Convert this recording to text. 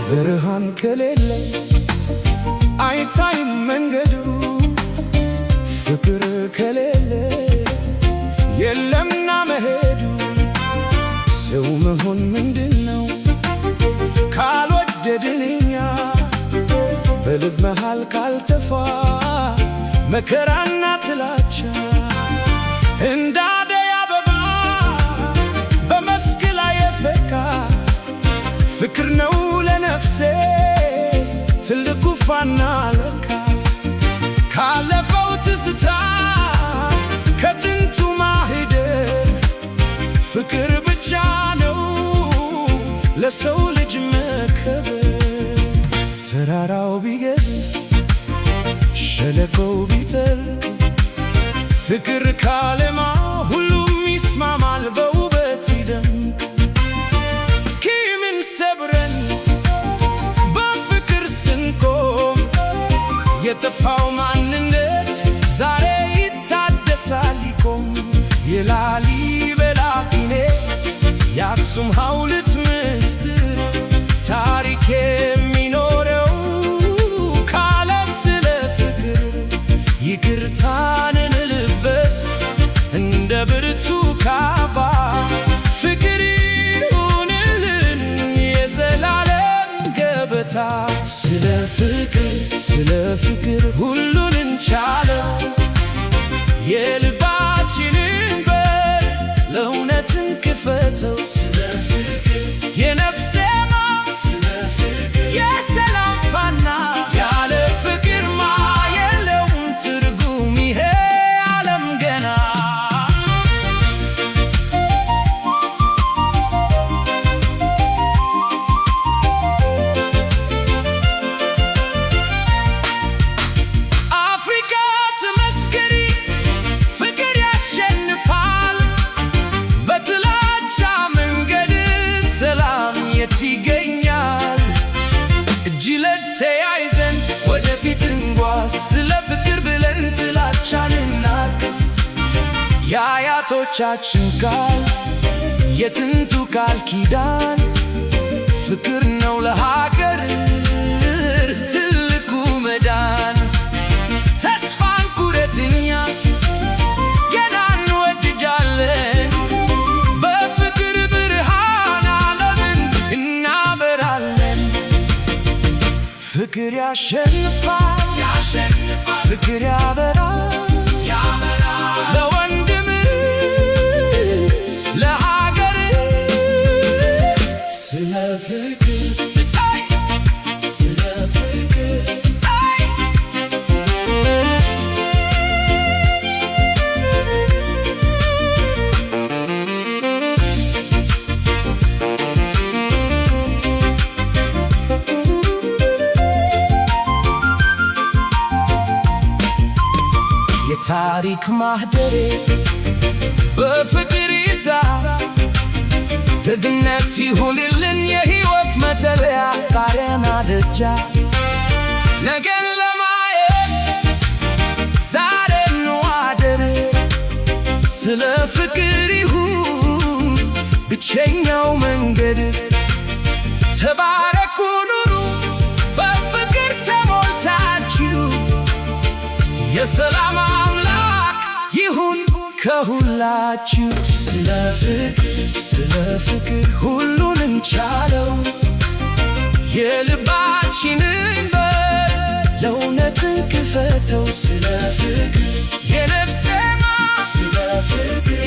ብርሃን ከሌለ አይታይም መንገዱ፣ ፍቅር ከሌለ የለምና መሄዱ። ሰው መሆን ምንድነው ካልወደድን እኛ? በልብ መሃል ካልተፋ መከራና ጥላቻ እንደ አደይ አበባ በመስክ ላይ የፈካ ፍቅር ነው ለነፍሴ ትልቁ ፋና ለካ። ካለፈው ትዝታ ከጥንቱ ማህደር ፍቅር ብቻ ነው ለሰው ልጅ መከበር። ተራራው ቢገዝፍ ሸለቆው ቢጠልቅ ፍቅር ካለማ ሁሉም ይስማማል በውበት ይደምቅ። ቂምን ሰብረን በፍቅር ስንቆም የጠፋው ማንነት ዛሬ ይታደሳል ይቆም። የላሊበላ ቂኔ የአክሱም ሐውልት ምስጢር ታሪክ የሚኖረው ካለ ስለ ፍቅር። ይቅርታን እንልበስ እንደ ብርቱ ካባ ፍቅር ይሁንልን የዘላለም ገበታ። ስለ ፍቅር ሁሉን እንቻለው የልባችንን በር ለእውነትን ክፈተው። ስለ ፍቅር የነፍሴ ማር ስለ ፍቅር የሰላም ፋና ያለ ፍቅርማ የለውም ትርጉም ይሄ ዓለም ገና። አፍሪካ ትመስክሪ ፍቅር ያሸንፋል። በጥላቻ መንገድ ሰላም የት ይገኛል? እጅ ለእጅ ተያይዘን ወደፊት እንጓዝ። ስለ ፍቅር ብለን ጥላቻን እናርክስ። የአያቶቻችን ቃል የጥንቱ ቃል ኪዳን ፍቅር ነው ለሀገር ትልቁ መዳን። ተስፋን ኩረትኛ ገና እንወድጃለን። በፍቅር ብርሃን ዓለምን እናበራለን። ፍቅር ያሸንፋል ፍቅር ያበራል ለወንድም ለሀገር። ስለ ፍቅር ስለ ፍቅር የታሪክ ማህደሬ በፍቅር ይጻፍ። ደግነት ይሁንልን የሕይወት መተለያ ጣሪያና ደጃፍ። ነገን ለማየት ዛሬ እንዋደር። ስለ ፍቅር ይሁን ብቸኛው መንገድ። ተባረኩ ኑሩ በፍቅር ተሞልታችሁ። የሰላም አምላክ ይሁን ከሁላችሁ። ስለ ፍቅር ሁሉን እንቻለው የልባችንን በር ለእውነትን ክፈተው። ስለ ፍቅር የነፍሴ ማር ስለ ፍቅር